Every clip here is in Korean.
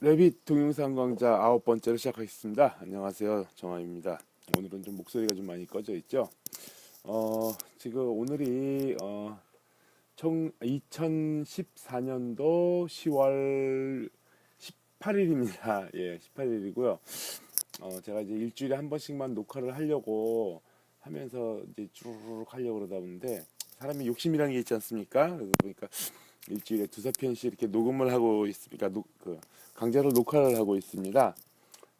레빗 동영상 강좌 9번째를 시작하겠습니다. 안녕하세요, 정화입니다. 오늘은 좀 목소리가 좀 많이 꺼져 있죠. 지금 오늘이 총 2014년도 10월 18일입니다. 예, 18일이고요. 제가 이제 일주일에 한 번씩만 녹화를 하려고 하면서 이제 쭈르륵 하려고 그러다 보는데 사람이 욕심이라는 게 있지 않습니까? 그래서 보니까 일주일에 두세 편씩 이렇게 녹음을 하고 있습니다. 강제로 녹화를 하고 있습니다.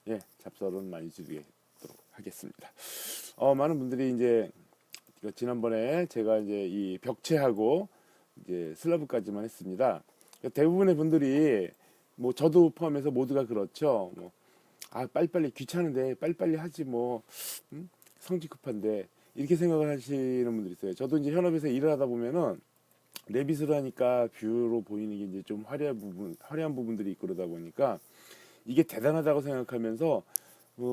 예, 잡설은 많이 줄이도록 하겠습니다. 많은 분들이 이제 지난번에 제가 이제 이 벽체하고 이제 슬러브까지만 했습니다. 대부분의 분들이 뭐 저도 포함해서 모두가 그렇죠. 뭐, 빨리빨리 귀찮은데 빨리빨리 하지 뭐, 성질 급한데 이렇게 생각을 하시는 분들이 있어요. 저도 이제 현업에서 일을 하다 보면은 레빗을 하니까 뷰로 보이는 게 이제 좀 화려한 부분들이 있고 그러다 보니까 이게 대단하다고 생각하면서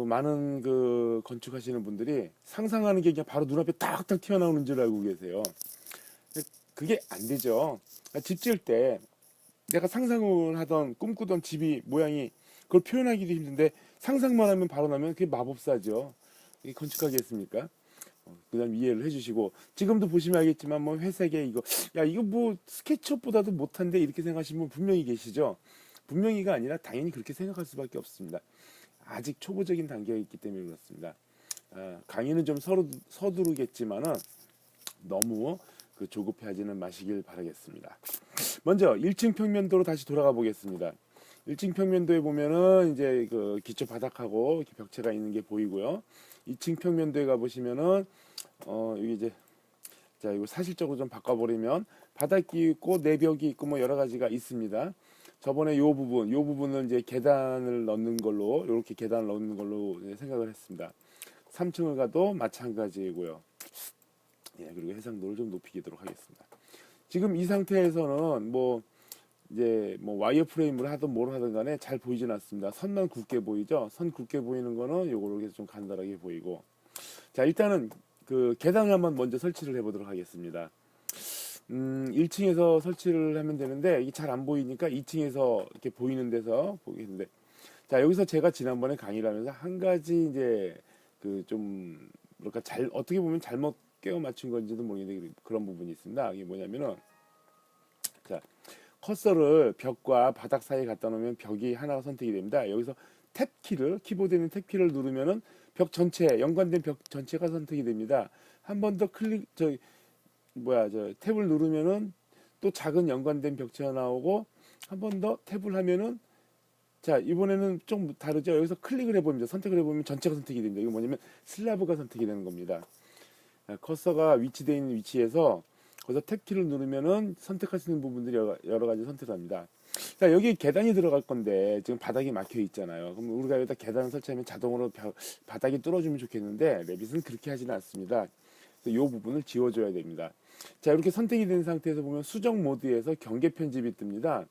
많은 그 건축하시는 분들이 상상하는 게 그냥 바로 눈앞에 딱딱 튀어나오는 줄 알고 계세요. 그게 안 되죠. 집 지을 때 내가 상상을 하던 꿈꾸던 집이 모양이 그걸 표현하기도 힘든데 상상만 하면 바로 나면 그게 마법사죠. 이게 건축하겠습니까? 그다음 이해를 해주시고 지금도 보시면 알겠지만 뭐 회색에 이거 야 이거 뭐 스케치업보다도 못한데 이렇게 생각하시는 분 분명히 계시죠. 분명히가 아니라 당연히 그렇게 생각할 수밖에 없습니다. 아직 초보적인 단계에 있기 때문에 그렇습니다. 강의는 좀 서두르겠지만은 너무 그 조급해하지는 마시길 바라겠습니다. 먼저 1층 평면도로 다시 돌아가 보겠습니다. 1층 평면도에 보면은 이제 그 기초 바닥하고 이렇게 벽체가 있는 게 보이고요. 2층 평면도에 가 보시면은 여기 이제 자 이거 사실적으로 좀 바꿔버리면 바닥이 있고 내벽이 있고 뭐 여러 가지가 있습니다. 저번에 요 부분을 이제 계단을 넣는 걸로 이렇게 계단을 넣는 걸로 생각을 했습니다. 3층을 가도 마찬가지이고요. 예, 그리고 해상도를 좀 높이도록 하겠습니다. 지금 이 상태에서는 뭐 이제 뭐 와이어 프레임을 하든 뭘 하든 간에 잘 보이진 않습니다. 선만 굵게 보이죠. 선 굵게 보이는 거는 요거로 해서 좀 간단하게 보이고. 자, 일단은 그 계단을 한번 먼저 설치를 해보도록 하겠습니다. 1층에서 설치를 하면 되는데 이게 잘 안 보이니까 2층에서 이렇게 보이는 데서 보겠는데, 자, 여기서 제가 지난번에 강의를 하면서 한 가지 이제 그 좀 뭐랄까 잘 어떻게 보면 잘못 깨워 맞춘 건지도 모르겠는데 그런 부분이 있습니다. 이게 뭐냐면은, 자, 커서를 벽과 바닥 사이에 갖다 놓으면 벽이 하나가 선택이 됩니다. 여기서 키보드에 있는 탭키를 누르면은 벽 전체, 연관된 벽 전체가 선택이 됩니다. 한 번 더 탭을 누르면은 또 작은 연관된 벽체가 나오고, 한 번 더 탭을 하면은, 자, 이번에는 좀 다르죠. 여기서 클릭을 해봅니다. 선택을 해보면 전체가 선택이 됩니다. 이거 뭐냐면 슬라브가 선택이 되는 겁니다. 커서가 위치되어 있는 위치에서 거기서 탭키를 누르면은 선택할 수 있는 부분들이 여러 가지 선택을 합니다. 자, 여기 계단이 들어갈 건데 지금 바닥이 막혀 있잖아요. 그럼 우리가 여기다 계단을 설치하면 자동으로 바닥이 뚫어주면 좋겠는데 레빗은 그렇게 하지는 않습니다. 그래서 이 부분을 지워줘야 됩니다. 자, 이렇게 선택이 된 상태에서 보면 수정 모드에서 경계 편집이 뜹니다.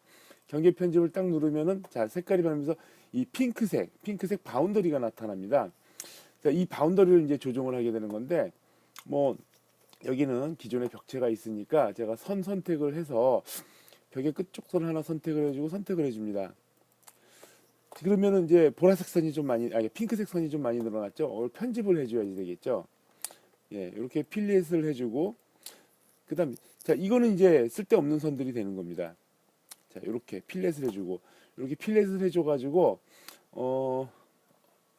경계 편집을 딱 누르면은 자, 색깔이 변하면서 이 핑크색 바운더리가 나타납니다. 자, 이 바운더리를 이제 조정을 하게 되는 건데, 뭐 여기는 기존에 벽체가 있으니까 제가 선 선택을 해서 벽의 끝쪽 선을 하나 선택을 해주고 선택을 해줍니다. 그러면은 이제 보라색 선이 좀 많이, 핑크색 선이 좀 많이 늘어났죠. 이걸 편집을 해줘야지 되겠죠. 예, 이렇게 필렛을 해주고, 그다음, 자, 이거는 이제 쓸데없는 선들이 되는 겁니다. 자, 이렇게 필렛을 해주고, 이렇게 필렛을 해줘가지고,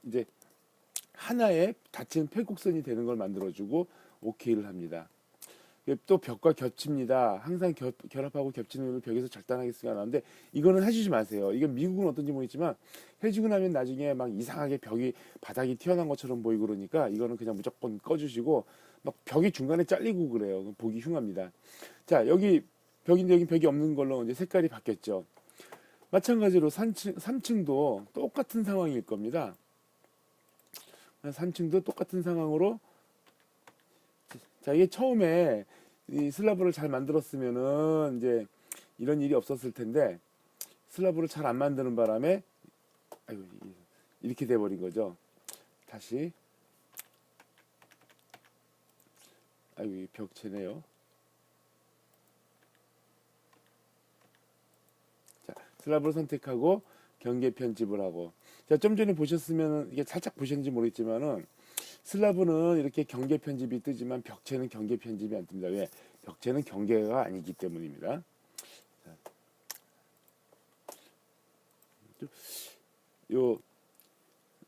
이제 하나의 닫힌 폐곡선이 되는 걸 만들어주고, 오케이를 합니다. 또 벽과 겹칩니다. 항상 결합하고 겹치는 벽에서 절단하게 쓰가 나오는데 이거는 해주지 마세요. 이건 미국은 어떤지 모르겠지만 해주고 나면 나중에 막 이상하게 바닥이 튀어나온 것처럼 보이고 그러니까 이거는 그냥 무조건 꺼주시고, 막 벽이 중간에 잘리고 그래요. 보기 흉합니다. 자, 여기 벽인데 여기 벽이 없는 걸로 이제 색깔이 바뀌었죠. 마찬가지로 3층도 똑같은 상황일 겁니다. 3층도 똑같은 상황으로, 자, 이게 처음에 이 슬라브를 잘 만들었으면은 이제 이런 일이 없었을 텐데 슬라브를 잘 안 만드는 바람에 아이고, 이렇게 돼버린 거죠. 다시, 아이고, 이 벽체네요. 자, 슬라브를 선택하고 경계 편집을 하고. 자, 좀 전에 보셨으면 이게 살짝 보셨는지 모르겠지만은 슬라브는 이렇게 경계 편집이 뜨지만 벽체는 경계 편집이 안 뜹니다. 왜? 벽체는 경계가 아니기 때문입니다. 자, 요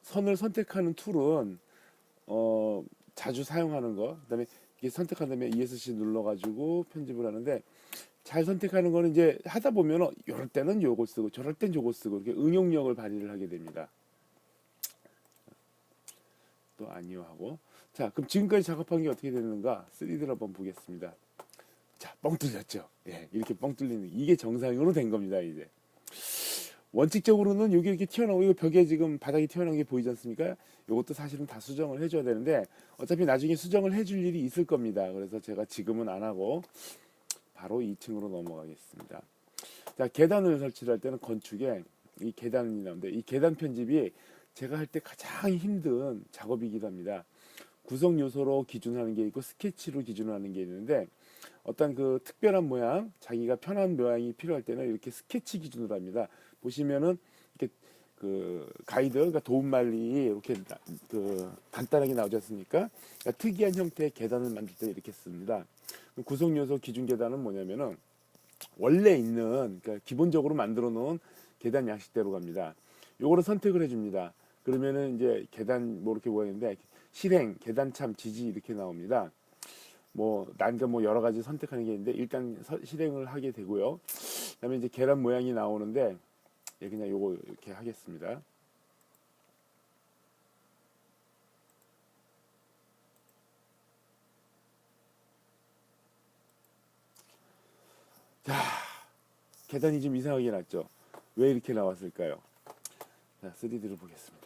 선을 선택하는 툴은 자주 사용하는 거. 그다음에 이게 선택한 다음에 ESC 눌러가지고 편집을 하는데 잘 선택하는 거는 이제 하다 보면 이럴 때는 요거 쓰고 저럴 땐 요거 쓰고 이렇게 응용력을 발휘를 하게 됩니다. 또 아니요 하고. 자, 그럼 지금까지 작업한 게 어떻게 되는가? 3D를 한번 보겠습니다. 자, 뻥 뚫렸죠. 예, 이렇게 뻥 뚫리는 이게 정상으로 된 겁니다. 이제 원칙적으로는 여기 이렇게 튀어나오고 이거 벽에 지금 바닥이 튀어나온 게 보이지 않습니까? 이것도 사실은 다 수정을 해줘야 되는데 어차피 나중에 수정을 해줄 일이 있을 겁니다. 그래서 제가 지금은 안 하고 바로 2층으로 넘어가겠습니다. 자, 계단을 설치를 할 때는 건축에 이 계단이 나오는데 이 계단 편집이 제가 할 때 가장 힘든 작업이기도 합니다. 구성 요소로 기준하는 게 있고 스케치로 기준하는 게 있는데 어떤 그 특별한 모양, 자기가 편한 모양이 필요할 때는 이렇게 스케치 기준으로 합니다. 보시면은 이렇게 그 가이드, 그러니까 도움말이 이렇게 그 간단하게 나오지 않습니까? 그러니까 특이한 형태의 계단을 만들 때 이렇게 씁니다. 구성 요소 기준 계단은 뭐냐면은 원래 있는, 그러니까 기본적으로 만들어 놓은 계단 양식대로 갑니다. 요거를 선택을 해줍니다. 그러면은 이제 계단 뭐 이렇게 보이는데 실행, 계단참, 지지 이렇게 나옵니다. 뭐 난가 뭐 여러 가지 선택하는 게 있는데 일단 실행을 하게 되고요. 그다음에 이제 계란 모양이 나오는데 예, 그냥 요거 이렇게 하겠습니다. 자, 계단이 좀 이상하게 났죠. 왜 이렇게 나왔을까요? 자, 3D를 보겠습니다.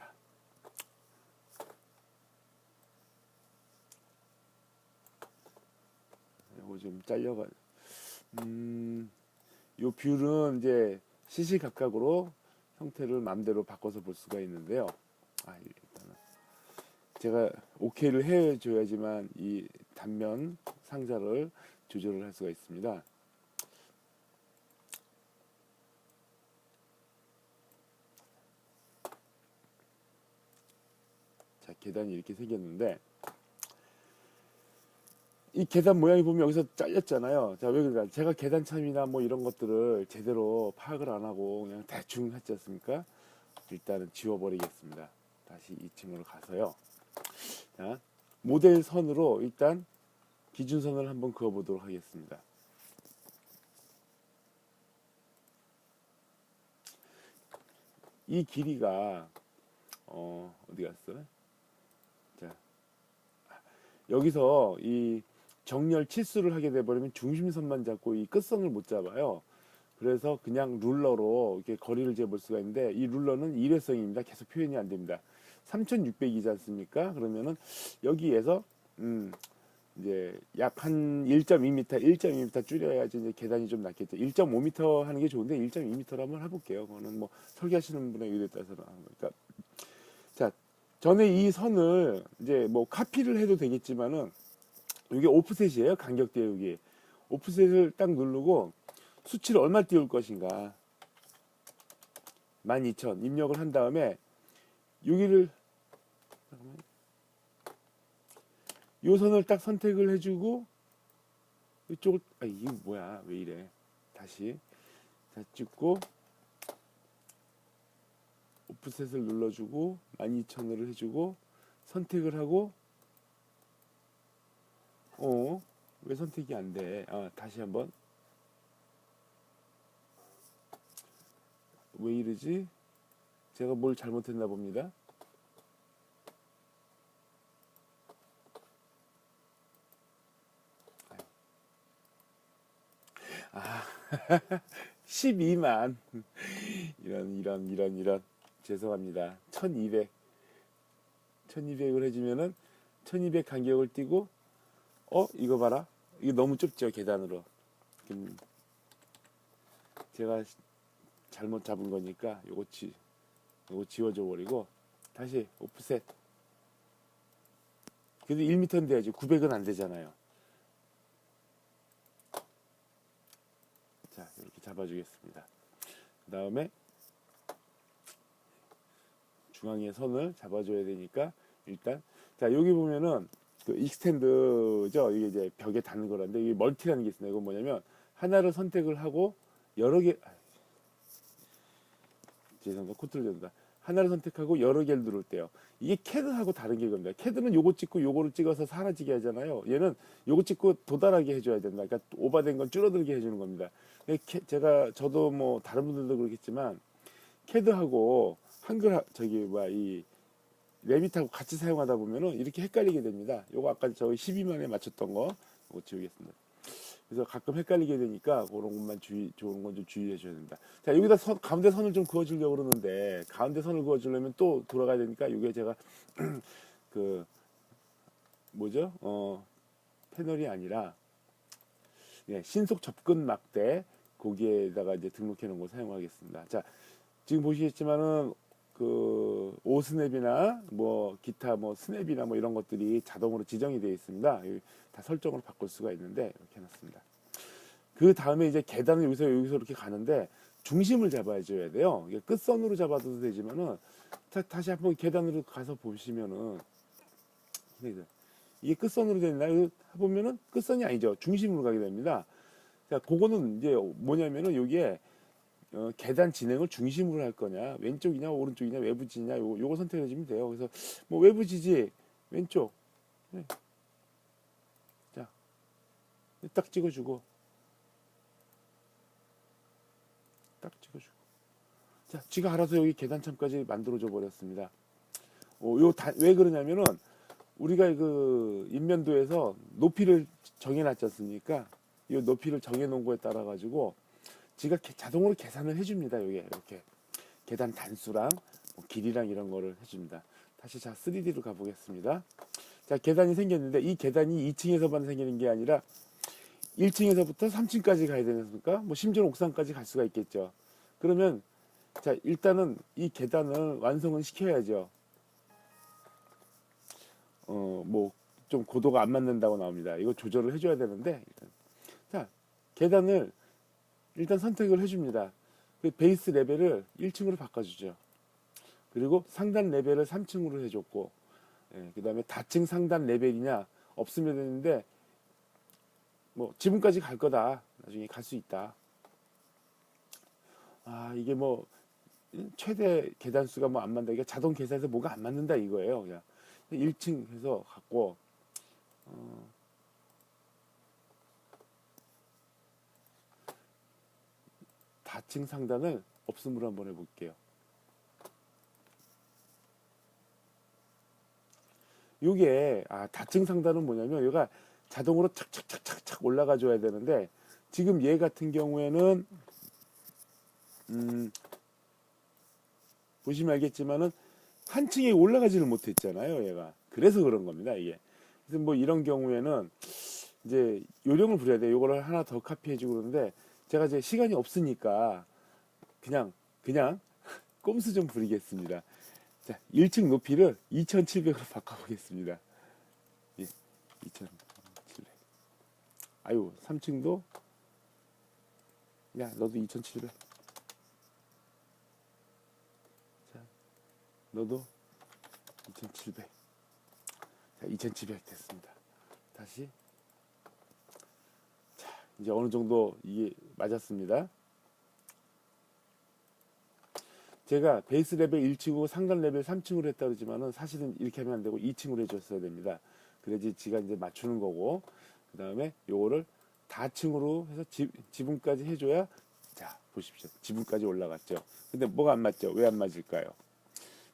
요거 좀 잘려가. 요 뷰는 이제 시시각각으로 형태를 마음대로 바꿔서 볼 수가 있는데요. 일단은 제가 오케이를 해줘야지만 이 단면 상자를 조절을 할 수가 있습니다. 자, 계단이 이렇게 생겼는데 이 계단 모양이 보면 여기서 잘렸잖아요. 자, 왜 그럴까? 제가 계단참이나 뭐 이런 것들을 제대로 파악을 안 하고 그냥 대충 했지 않습니까? 일단은 지워버리겠습니다. 다시 2층으로 가서요. 자, 모델 선으로 일단 기준선을 한번 그어보도록 하겠습니다. 이 길이가 어디 갔어? 자, 여기서 이 정렬 치수를 하게 돼버리면 중심선만 잡고 이 끝선을 못 잡아요. 그래서 그냥 룰러로 이렇게 거리를 재볼 수가 있는데 이 룰러는 일회성입니다. 계속 표현이 안 됩니다. 3600이지 않습니까? 그러면은 여기에서 이제 약 한 1.2m, 1.2m 줄여야지 이제 계단이 좀 낫겠죠. 1.5m 하는 게 좋은데 1.2m로 한번 해볼게요. 그거는 뭐 설계하시는 분의 의도에 따라서 하는 거니까. 자, 전에 이 선을 이제 뭐 카피를 해도 되겠지만은 이게 오프셋이에요. 간격대 여기. 오프셋을 딱 누르고 수치를 얼마 띄울 것인가. 12,000 입력을 한 다음에 여기를 요 선을 딱 선택을 해주고 이쪽을 이게 뭐야 왜 이래 다시 다 찍고 오프셋을 눌러주고 12,000으로 해주고 선택을 하고 왜 선택이 안 돼? 다시 한번 왜 이러지? 제가 뭘 잘못했나 봅니다. 아, 12만 이런 죄송합니다. 1200을 해주면은 1200 간격을 띄고 이거 봐라 이거 너무 좁죠 계단으로. 제가 잘못 잡은 거니까 요거 지워줘 버리고 다시 오프셋. 그래도 1m는 돼야지 900은 안 되잖아요. 자, 이렇게 잡아주겠습니다. 그 다음에 중앙에 선을 잡아줘야 되니까 일단 자 여기 보면은 그 익스텐드죠. 이게 이제 벽에 닿는 거란데 이게 멀티라는 게 있습니다. 이건 뭐냐면 하나를 선택을 하고 여러 개 죄송합니다. 코트를 잡다. 하나를 선택하고 여러 개를 누를 때요. 이게 캐드하고 다른 게 이겁니다. 캐드는 요거 찍고 요거를 찍어서 사라지게 하잖아요. 얘는 요거 찍고 도달하게 해줘야 된다. 그러니까 오버된 건 줄어들게 해주는 겁니다. 저도 뭐 다른 분들도 그렇겠지만 캐드하고 한글 저기 뭐야 이 레빗하고 같이 사용하다 보면은 이렇게 헷갈리게 됩니다. 요거 아까 저희 12만에 맞췄던 거 이거 지우겠습니다. 그래서 가끔 헷갈리게 되니까 그런 것만 좋은 건 좀 주의해 줘야 된다. 자, 여기다 가운데 선을 좀 그어주려고 그러는데, 가운데 선을 그어주려면 또 돌아가야 되니까, 이게 제가, 그, 뭐죠? 패널이 아니라, 예, 신속 접근 막대, 거기에다가 이제 등록해 놓은 거 사용하겠습니다. 자, 지금 보시겠지만은, 그, 오스냅이나, 뭐, 기타, 뭐, 스냅이나 뭐 이런 것들이 자동으로 지정이 되어 있습니다. 다 설정으로 바꿀 수가 있는데, 이렇게 해놨습니다. 그 다음에 이제 계단을 여기서 이렇게 가는데 중심을 잡아줘야 돼요. 이게 끝선으로 잡아도 되지만은 다시 한번 계단으로 가서 보시면은 이게 끝선으로 되나요? 보면은 끝선이 아니죠. 중심으로 가게 됩니다. 자, 그거는 이제 뭐냐면은 여기에 계단 진행을 중심으로 할 거냐, 왼쪽이냐, 오른쪽이냐, 외부 지지냐, 요거 선택해 주면 돼요. 그래서 뭐 외부 지지 왼쪽, 네. 자, 딱 찍어주고. 딱 찍어주고. 자, 지가 알아서 여기 계단참까지 만들어줘 버렸습니다. 왜 그러냐면은 우리가 그 인면도에서 높이를 정해놨지 않습니까? 이 높이를 정해놓은 거에 따라 가지고 지가 자동으로 계산을 해줍니다. 여기 이렇게 계단 단수랑 뭐 길이랑 이런 거를 해줍니다. 다시 자 3D로 가보겠습니다. 자, 계단이 생겼는데 이 계단이 2층에서만 생기는 게 아니라 1층에서부터 3층까지 가야 되니까 뭐 심지어 옥상까지 갈 수가 있겠죠. 그러면 자 일단은 이 계단을 완성을 시켜야죠. 뭐 좀 고도가 안 맞는다고 나옵니다. 이거 조절을 해줘야 되는데 일단 자 계단을 일단 선택을 해줍니다. 그 베이스 레벨을 1층으로 바꿔주죠. 그리고 상단 레벨을 3층으로 해줬고 예, 그 다음에 다층 상단 레벨이냐 없으면 되는데 뭐 지붕까지 갈 거다. 나중에 갈 수 있다. 아 이게 뭐 최대 계단 수가 뭐 안 맞는다. 이게 자동 계산해서 뭐가 안 맞는다 이거예요. 그냥 1층 해서 갖고 다층 상단을 없음으로 한번 해볼게요. 이게 다층 상단은 뭐냐면 얘가 자동으로 착착착착착 올라가 줘야 되는데 지금 얘 같은 경우에는 보시면 알겠지만은 한 층에 올라가지를 못했잖아요, 얘가. 그래서 그런 겁니다, 이게. 그래서 뭐 이런 경우에는 이제 요령을 부려야 돼요. 요거를 하나 더 카피해주고 그러는데 제가 이제 시간이 없으니까 그냥 꼼수 좀 부리겠습니다. 자, 1층 높이를 2700으로 바꿔보겠습니다. 예, 2700. 아유, 3층도 야, 너도 2700. 자, 너도 2700. 자, 2700 됐습니다. 다시. 자, 이제 어느 정도 이게 맞았습니다. 제가 베이스 레벨 1층이고 상단 레벨 3층으로 했다 그러지만은 사실은 이렇게 하면 안 되고 2층으로 해줬어야 됩니다. 그래야지 지가 이제 맞추는 거고 그 다음에 요거를 다층으로 해서 지붕까지 해줘야 자 보십시오. 지붕까지 올라갔죠. 근데 뭐가 안 맞죠? 왜 안 맞을까요?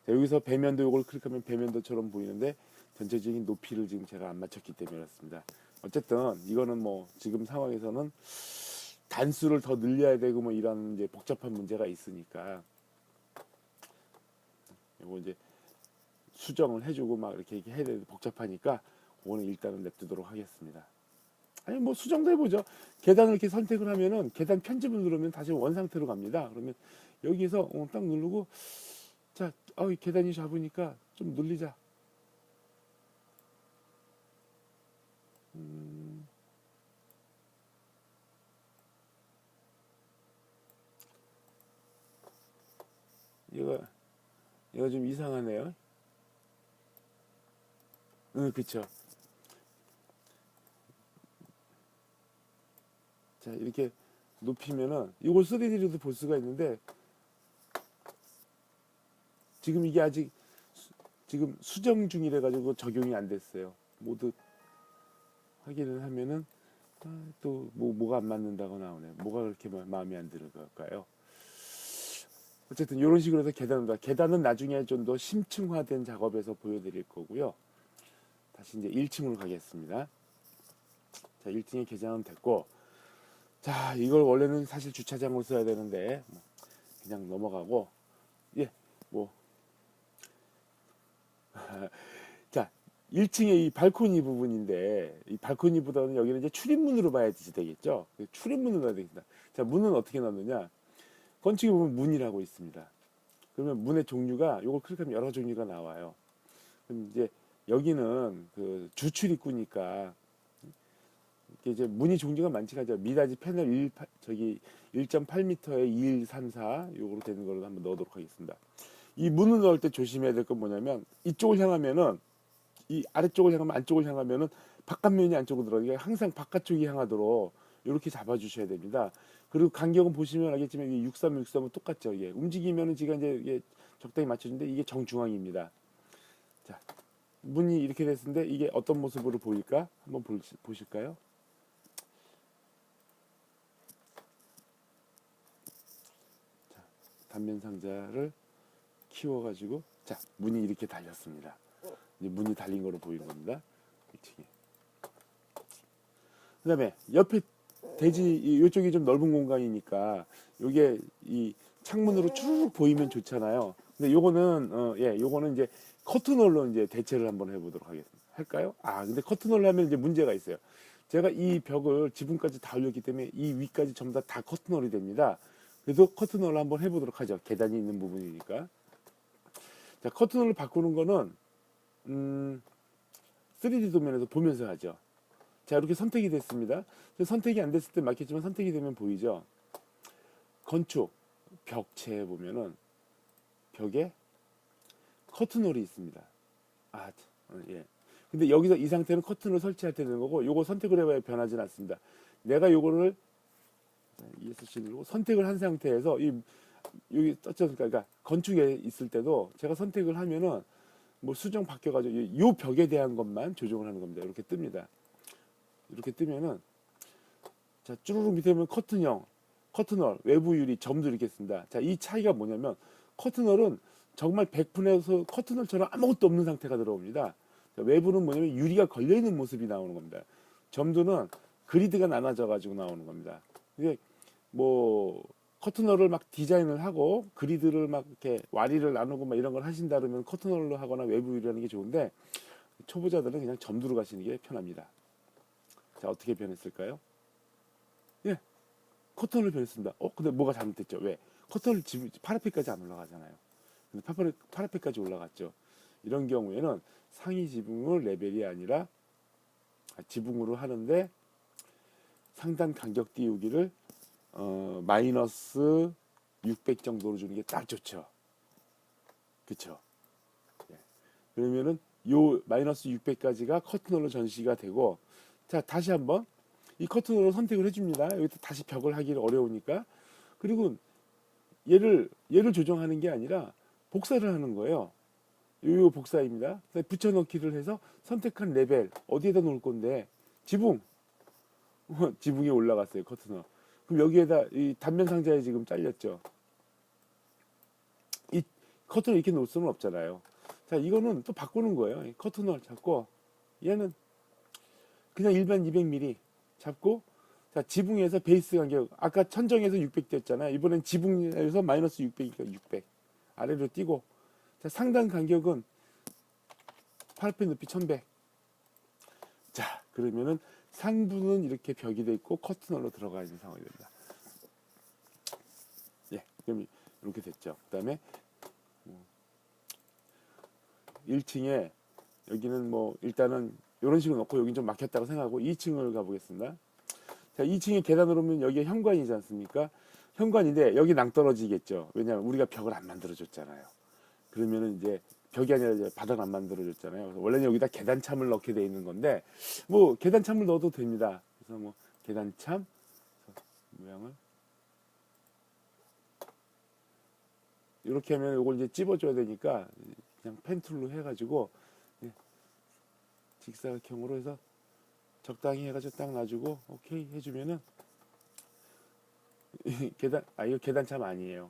자, 여기서 배면도 요걸 클릭하면 배면도처럼 보이는데 전체적인 높이를 지금 제가 안 맞췄기 때문에 그렇습니다. 어쨌든 이거는 뭐 지금 상황에서는 단수를 더 늘려야 되고 뭐 이런 이제 복잡한 문제가 있으니까 이거 이제 수정을 해주고 막 이렇게 해야 되는데 복잡하니까 오늘 일단은 냅두도록 하겠습니다. 아니 뭐 수정도 해보죠. 계단을 이렇게 선택을 하면은 계단 편집을 누르면 다시 원 상태로 갑니다. 그러면 여기에서 딱 누르고 자, 계단이 잡으니까 좀 늘리자. 얘가 이거 좀 이상하네요. 그쵸. 자, 이렇게 높이면은 이걸 3D로도 볼 수가 있는데 지금 이게 아직 지금 수정 중이래 가지고 적용이 안 됐어요. 모두 확인을 하면은 또 뭐가 안 맞는다고 나오네. 뭐가 그렇게 마음에 안 드는 걸까요? 어쨌든 이런 식으로 해서 계단입니다. 계단은 나중에 좀 더 심층화된 작업에서 보여드릴 거고요. 다시 이제 1층으로 가겠습니다. 자, 1층에 개장은 됐고, 자, 이걸 원래는 사실 주차장으로 써야 되는데 그냥 넘어가고, 예, 뭐 자, 1층에 이 발코니 부분인데 이 발코니보다는 여기는 이제 출입문으로 봐야 되겠죠. 출입문으로 봐야 되겠다. 자, 문은 어떻게 넣느냐? 건축에 보면 문이라고 있습니다. 그러면 문의 종류가 요걸 클릭하면 여러 종류가 나와요. 그럼 이제 여기는 그 주출입구니까 이게 이제 문이 종류가 많지가 않죠. 미닫이 패널 1.8m에 2134 요거로 되는 걸로 한번 넣도록 하겠습니다. 이 문을 넣을 때 조심해야 될 건 뭐냐면 이쪽을 향하면은 이 아래쪽을 향하면 안쪽을 향하면은 바깥면이 안쪽으로 들어가게 항상 바깥쪽이 향하도록 이렇게 잡아주셔야 됩니다. 그리고 간격은 보시면 알겠지만 이게 63, 63은 똑같죠. 이게 움직이면은 지가 이제 이게 적당히 맞춰주는데 이게 정중앙입니다. 자, 문이 이렇게 됐는데 이게 어떤 모습으로 보일까? 한번 보실까요? 자, 단면 상자를 키워가지고 자, 문이 이렇게 달렸습니다. 이제 문이 달린 거로 보이는 겁니다. 그 다음에 옆에 대지 이쪽이 좀 넓은 공간이니까 요게 이 창문으로 쭉 보이면 좋잖아요. 근데 요거는 요거는 이제 커튼홀로 이제 대체를 한번 해보도록 하겠습니다. 할까요? 근데 커튼홀로 하면 이제 문제가 있어요. 제가 이 벽을 지붕까지 다 올렸기 때문에 이 위까지 전부 다 커튼홀이 됩니다. 그래서 커튼홀로 한번 해보도록 하죠. 계단이 있는 부분이니까. 자, 커튼홀을 바꾸는 거는 3D 도면에서 보면서 하죠. 자, 이렇게 선택이 됐습니다. 선택이 안 됐을 때 맞겠지만 선택이 되면 보이죠. 건축 벽체에 보면은 벽에 커튼홀이 있습니다. 예. 근데 여기서 이 상태는 커튼을 설치할 때 되는 거고 요거 선택을 해봐야 변하진 않습니다. 내가 요거를 ESC 누르고 선택을 한 상태에서 여기 떴지 않습니까? 그러니까 건축에 있을 때도 제가 선택을 하면은 뭐 수정 바뀌어가지고 요 벽에 대한 것만 조정을 하는 겁니다. 이렇게 뜹니다. 이렇게 뜨면은 자, 쭈루룩 밑에 보면 커튼형, 커튼홀, 외부 유리, 점도 이렇게 씁니다. 자, 이 차이가 뭐냐면 커튼홀은 정말 100분에서 커튼홀처럼 아무것도 없는 상태가 들어옵니다. 자, 외부는 뭐냐면 유리가 걸려있는 모습이 나오는 겁니다. 점도는 그리드가 나눠져 가지고 나오는 겁니다. 이게 뭐 커튼홀을 막 디자인을 하고 그리드를 막 이렇게 와리를 나누고 막 이런 걸 하신다 그러면 커튼홀로 하거나 외부 유리라는 게 좋은데 초보자들은 그냥 점두로 가시는 게 편합니다. 자, 어떻게 변했을까요? 예, 커튼을 변했습니다. 근데 뭐가 잘못됐죠? 왜? 커튼을 파라페까지 안 올라가잖아요. 근데 파라페까지 올라갔죠. 이런 경우에는 상위 지붕을 레벨이 아니라 지붕으로 하는데 상단 간격 띄우기를 마이너스 600 정도로 주는 게 딱 좋죠. 그쵸? 예. 그러면은 요 마이너스 600까지가 커튼홀로 전시가 되고 자, 다시 한번 이 커튼으로 선택을 해줍니다. 여기서 다시 벽을 하기를 어려우니까. 그리고 얘를 조정하는 게 아니라 복사를 하는 거예요. 요 복사입니다. 붙여넣기를 해서 선택한 레벨 어디에다 놓을 건데 지붕 지붕에 올라갔어요. 커튼을. 그럼 여기에다 이 단면 상자에 지금 잘렸죠. 이 커튼을 이렇게 놓을 수는 없잖아요. 자, 이거는 또 바꾸는 거예요. 커튼을 잡고 얘는 그냥 일반 200mm 잡고 자, 지붕에서 베이스 간격 아까 천정에서 600 됐잖아요. 이번엔 지붕에서 마이너스 600이니까 600 아래로 띄고 자, 상단 간격은 파라페 높이 1100. 자, 그러면은 상부는 이렇게 벽이 돼 있고 커튼홀로 들어가 있는 상황이 됩니다. 예, 그럼 이렇게 됐죠. 그다음에 1층에 여기는 뭐 일단은 이런 식으로 놓고 여기 좀 막혔다고 생각하고 2층을 가보겠습니다. 자, 2층에 계단으로 오면 여기가 현관이지 않습니까? 현관인데 여기 낭떠러지겠죠. 왜냐하면 우리가 벽을 안 만들어 줬잖아요. 그러면은 이제 벽이 아니라 이제 바닥 안 만들어졌잖아요. 그래서 원래는 여기다 계단참을 넣게 돼 있는 건데 뭐 계단참을 넣어도 됩니다. 그래서 뭐 계단참 모양을 이렇게 하면 이걸 이제 찝어줘야 되니까 그냥 펜툴로 해가지고 직사각형으로 해서 적당히 해가지고 딱 놔주고 오케이 해주면은 계단 이거 계단참 아니에요.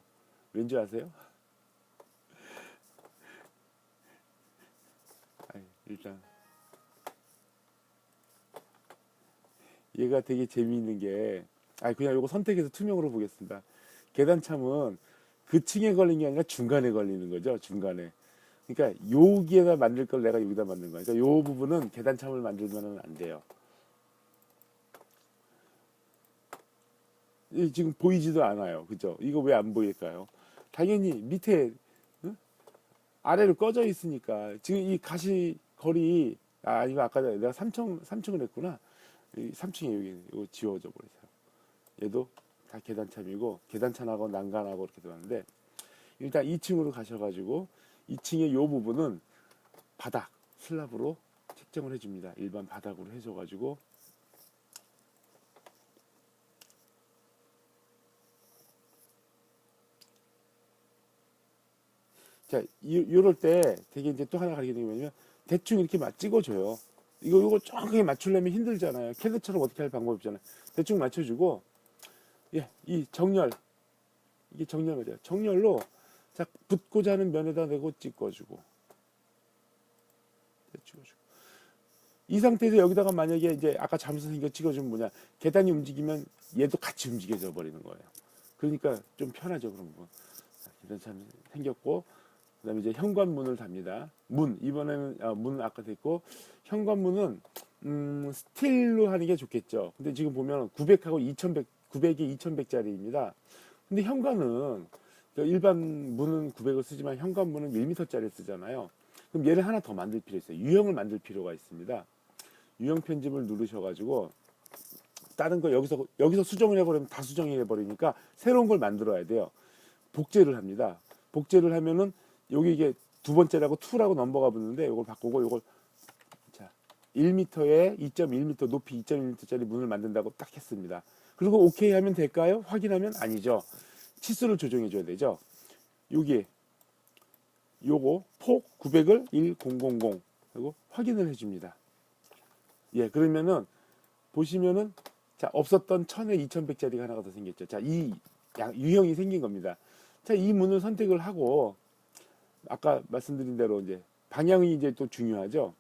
왠지 아세요? 일단 얘가 되게 재미있는 게 그냥 이거 선택해서 투명으로 보겠습니다. 계단참은 그 층에 걸린 게 아니라 중간에 걸리는 거죠. 중간에. 그러니까 여기에다 만들 걸 내가 여기다 만든 거야. 그러니까 요 부분은 계단참을 만들면 안 돼요. 지금 보이지도 않아요. 그죠? 이거 왜 안 보일까요? 당연히 밑에 아래로 꺼져 있으니까 지금 이 가시거리 이거 아까 내가 3층을 했구나. 3층에 여기 이거 지워져 버리세요. 얘도 다 계단참이고 계단참하고 난간하고 이렇게 들어가는데 일단 2층으로 가셔가지고 2층의 요 부분은 바닥 슬랍으로 책정을 해줍니다. 일반 바닥으로 해줘가지고 자 요럴 때 되게 이제 또 하나 가르치는 게 뭐냐면 대충 이렇게 찍어줘요. 이거 정확하게 맞추려면 힘들잖아요. 캐드처럼 어떻게 할 방법이 없잖아요. 대충 맞춰주고 이 정렬 이게 정렬 맞아요. 정렬로 자 붙고자 하는 면에다 대고 찍어주고 찍어주고 이 상태에서 여기다가 만약에 이제 아까 잠수 생겨 찍어주면 뭐냐 계단이 움직이면 얘도 같이 움직여져 버리는 거예요. 그러니까 좀 편하죠. 그런 거. 계단 참 생겼고 그다음에 이제 현관문을 답니다. 문 이번에는 문 아까 됐고 현관문은 스틸로 하는 게 좋겠죠. 근데 지금 보면 900하고 2100 900이 2100짜리입니다. 근데 현관은 일반 문은 900을 쓰지만 현관문은 1m짜리 쓰잖아요. 그럼 얘를 하나 더 만들 필요 있어요. 유형을 만들 필요가 있습니다. 유형 편집을 누르셔가지고 다른 거 여기서 수정을 해버리면 다 수정이 해버리니까 새로운 걸 만들어야 돼요. 복제를 합니다. 복제를 하면은 여기 이게 두 번째라고 2라고 넘버가 붙는데 이걸 바꾸고 이걸 자 1m에 2.1m 높이 2.1m짜리 문을 만든다고 딱 했습니다. 그리고 오케이 하면 될까요? 확인하면 아니죠. 치수를 조정해 줘야 되죠. 여기 요거 폭 900을 1000 그리고 확인을 해 줍니다. 그러면은 보시면은 자 없었던 1000에 2100짜리가 하나가 더 생겼죠. 자 이 유형이 생긴 겁니다. 자 이 문을 선택을 하고 아까 말씀드린 대로 이제 방향이 이제 또 중요하죠.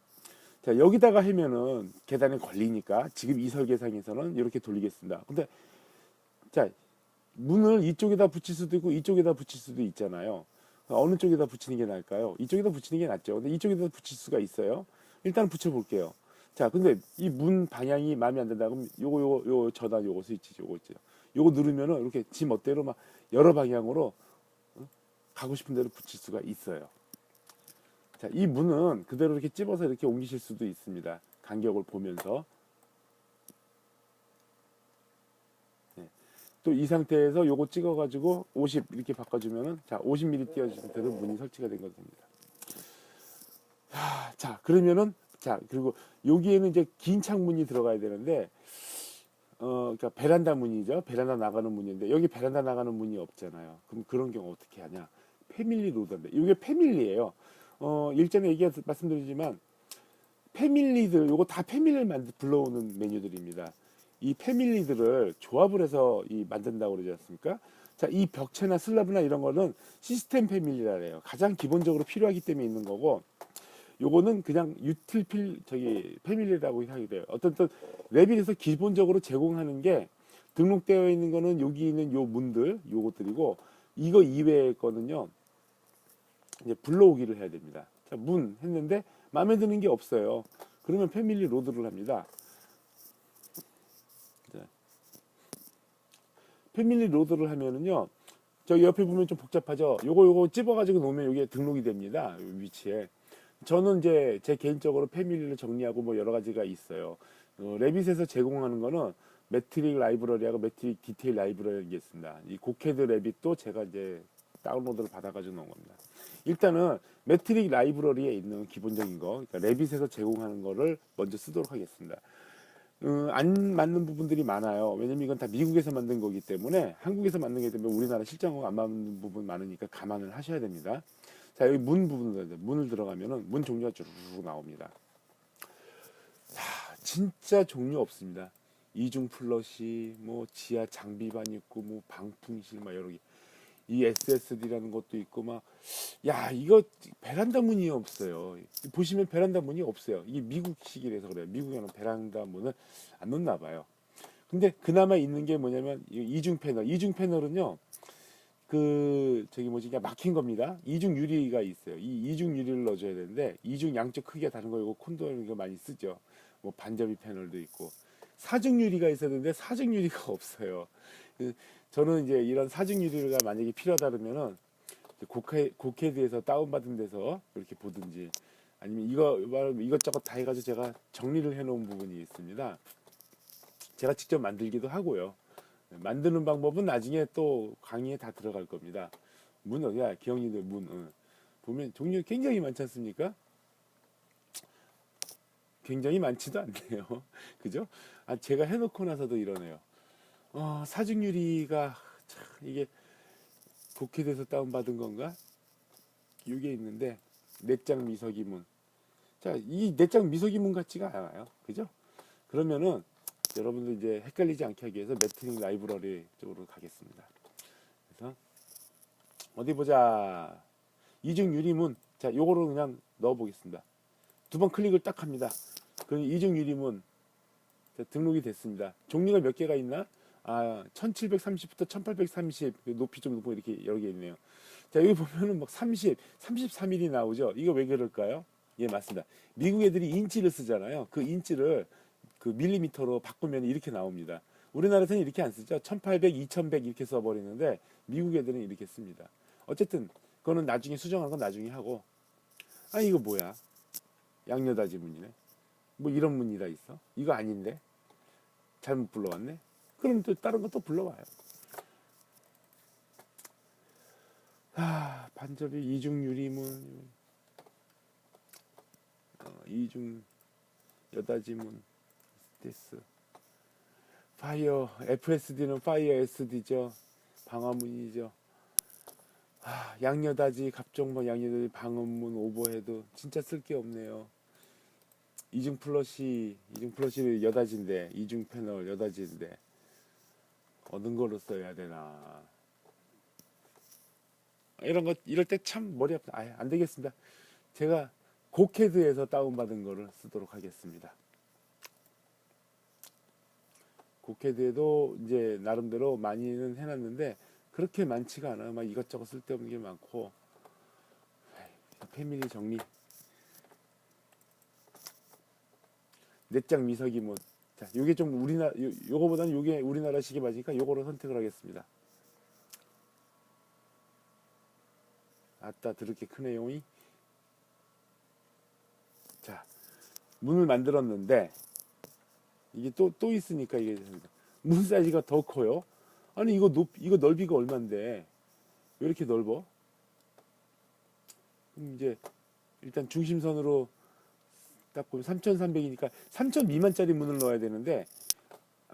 자 여기다가 하면은 계단에 걸리니까 지금 이 설계상에서는 이렇게 돌리겠습니다. 근데 자 문을 이쪽에다 붙일 수도 있고 이쪽에다 붙일 수도 있잖아요. 어느 쪽에다 붙이는 게 나을까요? 이쪽에다 붙이는 게 낫죠. 근데 이쪽에다 붙일 수가 있어요. 일단 붙여 볼게요. 자 근데 이 문 방향이 마음에 안 든다 그러면 요거 저단 요거 스위치 요거 있죠. 요거 누르면은 이렇게 지 멋대로 막 여러 방향으로 가고 싶은 대로 붙일 수가 있어요. 자, 이 문은 그대로 이렇게 찝어서 이렇게 옮기실 수도 있습니다. 간격을 보면서. 또 이 상태에서 요거 찍어가지고 50 이렇게 바꿔주면은 자 50mm 띄워주신 대로 문이 설치가 된 겁니다. 자 그러면은 자 그리고 여기에는 이제 긴 창문이 들어가야 되는데 그러니까 베란다 문이죠. 베란다 나가는 문인데 여기 베란다 나가는 문이 없잖아요. 그럼 그런 경우 어떻게 하냐? 패밀리 로드인데 이게 패밀리예요. 일전에 말씀드리지만 패밀리들 요거 다 패밀리를 불러오는 메뉴들입니다. 이 패밀리들을 조합을 해서 만든다고 그러지 않습니까? 자, 이 벽체나 슬라브나 이런 거는 시스템 패밀리라 해요. 가장 기본적으로 필요하기 때문에 있는 거고 요거는 그냥 패밀리라고 하게 돼요. 어떤 레빗에서 기본적으로 제공하는 게 등록되어 있는 거는 여기 있는 요 문들 요것들이고 이거 이외의 거는요 이제 불러오기를 해야 됩니다. 자, 문 했는데 마음에 드는 게 없어요. 그러면 패밀리 로드를 합니다. 자, 패밀리 로드를 하면은요 저기 옆에 보면 좀 복잡하죠. 요거 찝어가지고 놓으면 이게 등록이 됩니다. 요 위치에. 저는 이제 제 개인적으로 패밀리를 정리하고 뭐 여러 가지가 있어요. 레빗에서 제공하는 거는 매트릭 라이브러리하고 매트릭 디테일 라이브러리가 있습니다. 이 고캐드 레빗도 제가 이제 다운로드를 받아가지고 놓은 겁니다. 일단은 매트릭 라이브러리에 있는 기본적인 거, 그러니까 레빗에서 제공하는 거를 먼저 쓰도록 하겠습니다. 안 맞는 부분들이 많아요. 왜냐면 이건 다 미국에서 만든 거기 때문에, 한국에서 만든 거기 때문에 우리나라 실정하고 안 맞는 부분 많으니까 감안을 하셔야 됩니다. 자, 여기 문 부분을, 문을 들어가면은 문 종류가 쭈르륵 나옵니다. 진짜 종류 없습니다. 이중 플러시, 뭐 지하 장비반 있고, 뭐 방풍실 막 여러 개. 이 SSD라는 것도 있고 막, 야, 이거 베란다 문이 없어요. 보시면 베란다 문이 없어요. 이게 미국식이라서 그래요. 미국에는 베란다 문을 안 놓나 봐요. 근데 그나마 있는 게 뭐냐면 이중 패널. 이중 패널은요. 그 저기 뭐지, 그냥 막힌 겁니다. 이중 유리가 있어요. 이 이중 유리를 넣어줘야 되는데 이중 양쪽 크기가 다른 거, 이거 콘도 이거 많이 쓰죠. 뭐 반접이 패널도 있고, 사중 유리가 있었는데 사중 유리가 없어요. 그 저는 이제 이런 사중 유리가 만약에 필요하다면은 고캐드에서 다운받은 데서 이렇게 보든지, 아니면 이것저것 다 해가지고 제가 정리를 해놓은 부분이 있습니다. 제가 직접 만들기도 하고요. 만드는 방법은 나중에 또 강의에 다 들어갈 겁니다. 야, 기영이들 보면 종류 굉장히 많지 않습니까? 굉장히 많지도 않네요. 그죠? 제가 해놓고 나서도 이러네요. 사중 유리가 참 이게 국회에서 다운받은 건가? 이게 있는데, 내장 미서기문. 자, 이 내장 미서기문 같지가 않아요. 그죠? 그러면은 여러분들 이제 헷갈리지 않게 하기 위해서 매트릭 라이브러리 쪽으로 가겠습니다. 그래서 어디 보자. 이중 유리문. 자, 요거를 그냥 넣어 보겠습니다. 두 번 클릭을 딱 합니다. 그럼 이중 유리문 등록이 됐습니다. 종류가 몇 개가 있나? 1730부터 1830, 높이 좀 높고 이렇게 여러 개 있네요. 자, 여기 보면은 막 30, 33mm 나오죠? 이거 왜 그럴까요? 예, 맞습니다. 미국 애들이 인치를 쓰잖아요. 그 인치를 그 밀리미터로 바꾸면 이렇게 나옵니다. 우리나라에서는 이렇게 안 쓰죠. 1800, 2100 이렇게 써버리는데, 미국 애들은 이렇게 씁니다. 어쨌든, 그거는 나중에 수정하는 건 나중에 하고, 이거 뭐야? 양여다지 문이네. 뭐 이런 문이 다 있어? 이거 아닌데? 잘못 불러왔네? 그럼 또 다른 거 또 불러와요. 반접이 이중 유리문, 이중 여다지문, 스테스, 파이어, FSD는 파이어 SD죠. 방화문이죠. 양여다지, 갑종번 양여다지, 방음문, 오버헤드. 진짜 쓸 게 없네요. 이중 플러시 여다지인데, 이중 패널 여다지인데, 어느 걸로 써야 되나. 이런 거, 이럴 때 참 머리 아프다. 안 되겠습니다. 제가 고캐드에서 다운받은 거를 쓰도록 하겠습니다. 고캐드에도 이제 나름대로 많이는 해놨는데, 그렇게 많지가 않아요. 막 이것저것 쓸데없는 게 많고. 패밀리 정리. 내장 미서기문. 자, 요게 좀 요거보다는 요게 우리나라식이 맞으니까 요거를 선택을 하겠습니다. 드럽게 크네요. 자, 문을 만들었는데, 이게 또 있으니까 이게 문 사이즈가 더 커요. 아니, 이거 넓이가 얼만데 왜 이렇게 넓어? 그럼 이제 일단 중심선으로 딱 보면 3300이니까 3000 미만짜리 문을 넣어야 되는데,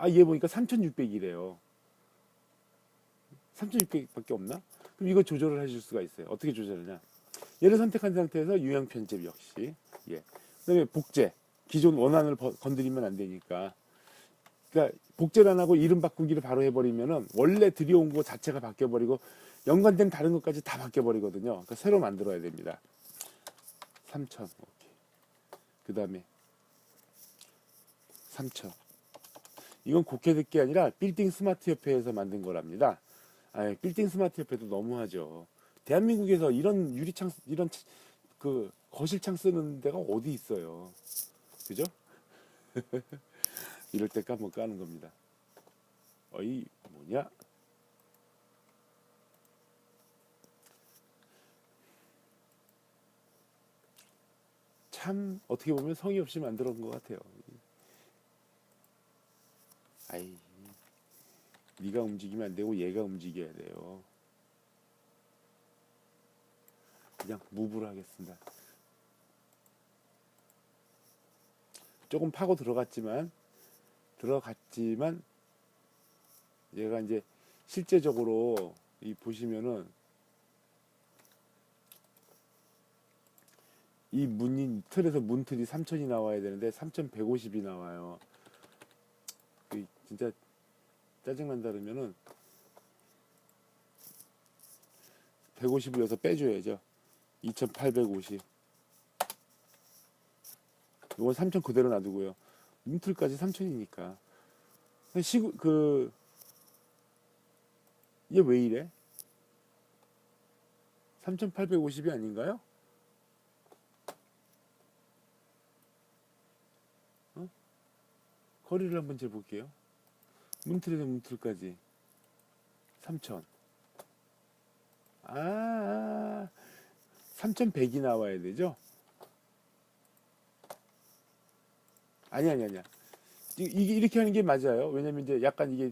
얘 보니까 3600이래요. 3600밖에 없나? 그럼 이거 조절을 해줄 수가 있어요. 어떻게 조절하냐? 얘를 선택한 상태에서 유형 편집 역시. 예. 그다음에 복제. 기존 원안을 건드리면 안 되니까. 그러니까 복제를 안 하고 이름 바꾸기를 바로 해버리면은 원래 들여온 거 자체가 바뀌어버리고 연관된 다른 것까지 다 바뀌어버리거든요. 그러니까 새로 만들어야 됩니다. 3000. 오케이. 그 다음에 3000. 이건 고캐드 게 아니라 빌딩 스마트 협회에서 만든 거랍니다. 빌딩 스마트 협회도 너무하죠. 대한민국에서 이런 유리창, 이런 그 거실창 쓰는 데가 어디 있어요. 그죠? 이럴 때 한번 까는 겁니다. 뭐냐? 참 어떻게 보면 성의 없이 만들어 온 것 같아요. 네가 움직이면 안 되고 얘가 움직여야 돼요. 그냥 무브를 하겠습니다. 조금 파고 들어갔지만 얘가 이제 실제적으로 이 보시면은 이 문이 틀에서 문틀이 3000이 나와야 되는데 3150이 나와요. 진짜 짜증난다 그러면은 150을 여기서 빼줘야죠. 2850. 이건 3000 그대로 놔두고요. 문틀까지 3000이니까. 얘 왜 이래? 3850이 아닌가요? 거리를 한번 재볼게요. 문틀에서 문틀까지 3000. 3100이 나와야 되죠? 아니야. 이게 이렇게 하는 게 맞아요. 왜냐면 이제 약간 이게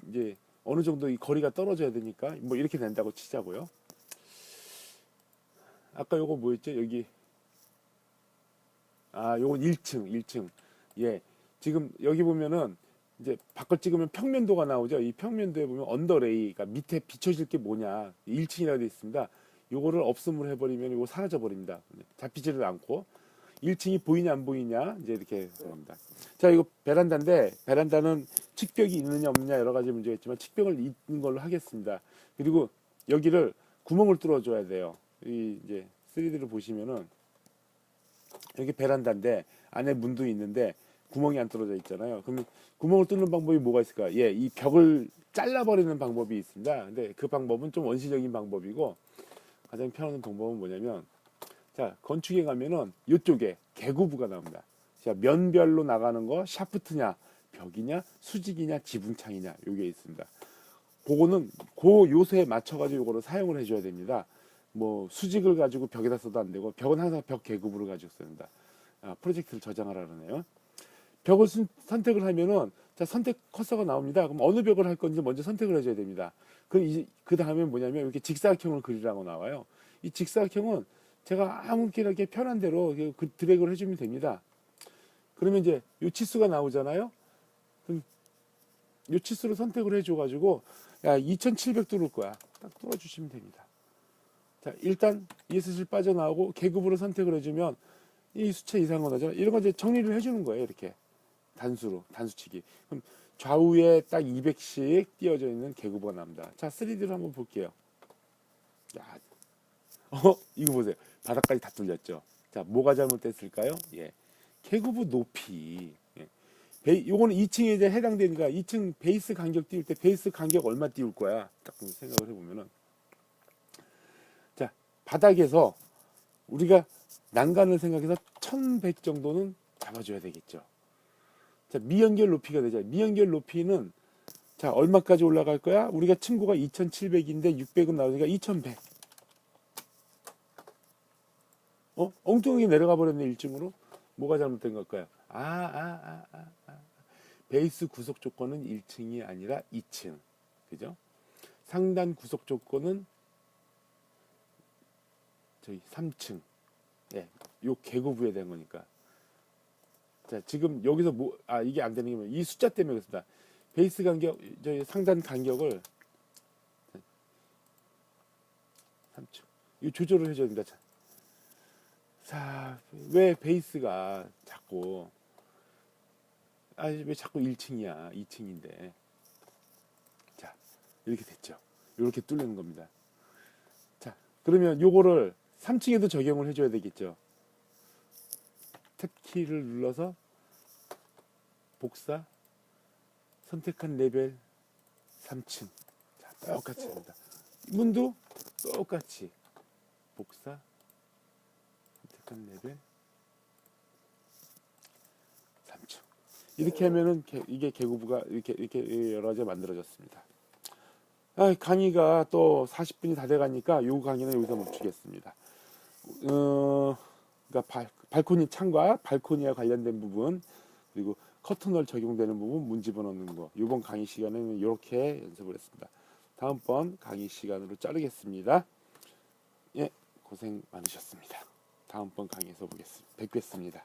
이제 어느 정도 이 거리가 떨어져야 되니까 뭐 이렇게 된다고 치자고요. 아까 요거 뭐였죠? 여기 요건 1층. 예. 지금 여기 보면은 이제 밖을 찍으면 평면도가 나오죠. 이 평면도에 보면 언더레이, 그러니까 밑에 비춰질 게 뭐냐, 1층이라고 되어 있습니다. 요거를 없음을 해버리면 이거 사라져 버립니다. 잡히지를 않고 1층이 보이냐 안 보이냐 이제 이렇게 됩니다. 자, 이거 베란다인데 베란다는 측벽이 있느냐 없느냐 여러 가지 문제가 있지만 측벽을 있는 걸로 하겠습니다. 그리고 여기를 구멍을 뚫어줘야 돼요. 이 이제 3D를 보시면은 여기 베란다인데 안에 문도 있는데 구멍이 안 뚫어져 있잖아요. 그러면 구멍을 뚫는 방법이 뭐가 있을까? 예, 이 벽을 잘라버리는 방법이 있습니다. 근데 그 방법은 좀 원시적인 방법이고 가장 편한 방법은 뭐냐면, 자, 건축에 가면은 이쪽에 개구부가 나옵니다. 자, 면별로 나가는 거 샤프트냐, 벽이냐, 수직이냐, 지붕창이냐 요게 있습니다. 그거는 그 요소에 맞춰가지고 이거를 사용을 해줘야 됩니다. 뭐 수직을 가지고 벽에다 써도 안 되고 벽은 항상 벽 개구부를 가지고 씁니다. 프로젝트를 저장하라 그러네요. 벽을 선택을 하면은 자, 선택 커서가 나옵니다. 그럼 어느 벽을 할 건지 먼저 선택을 해줘야 됩니다. 그 다음에 뭐냐면 이렇게 직사각형을 그리라고 나와요. 이 직사각형은 제가 아무렇게 편한 대로 드래그를 해주면 됩니다. 그러면 이제 요 치수가 나오잖아요. 그럼 요 치수를 선택을 해줘가지고 야, 2700 뚫을 거야. 딱 뚫어주시면 됩니다. 자, 일단 ESC 빠져나오고 계급으로 선택을 해주면 이 수채 이상은 하죠. 이런 거 이제 정리를 해주는 거예요. 이렇게 단수치기. 그럼 좌우에 딱 200씩 띄어져 있는 계급부가 나옵니다. 자, 3D로 한번 볼게요. 야, 이거 보세요. 바닥까지 다 뚫렸죠. 자, 뭐가 잘못됐을까요? 예, 계급부 높이. 예. 요거는 2층에 이제 해당되니까 2층 베이스 간격 띄울 때 베이스 간격 얼마 띄울 거야? 딱 생각을 해보면은, 자, 바닥에서 우리가 난간을 생각해서 1100 정도는 잡아줘야 되겠죠. 자, 미연결 높이가 되죠. 미연결 높이는 자, 얼마까지 올라갈 거야? 우리가 층고가 2700인데 600은 나오니까 2100. 엉뚱하게 내려가 버렸네, 1층으로. 뭐가 잘못된 걸까요? 베이스 구속 조건은 1층이 아니라 2층. 그죠? 상단 구속 조건은 저희 3층. 예, 요 계고부에 대한 거니까. 자, 지금 여기서 이게 안 되는 게 뭐냐. 이 숫자 때문에 그렇습니다. 베이스 간격, 저희 상단 간격을 3층. 이 조절을 해줘야 됩니다. 자, 왜 베이스가 자꾸, 왜 자꾸 1층이야, 2층인데. 자, 이렇게 됐죠. 이렇게 뚫리는 겁니다. 자, 그러면 요거를 3층에도 적용을 해줘야 되겠죠. 탭키를 눌러서 복사, 선택한 레벨 3층. 자, 똑같이 합니다. 문도 똑같이 복사, 선택한 레벨 3층. 이렇게 하면은 이게 계구부가 이렇게 여러 가지 만들어졌습니다. 강의가 또 40분이 다 돼가니까 요 강의는 여기서 멈추겠습니다. 그러니까 발코니 창과 발코니와 관련된 부분, 그리고 커튼월 적용되는 부분 문 집어넣는 거, 이번 강의 시간에는 이렇게 연습을 했습니다. 다음번 강의 시간으로 자르겠습니다. 예, 고생 많으셨습니다. 다음번 강의에서 뵙겠습니다.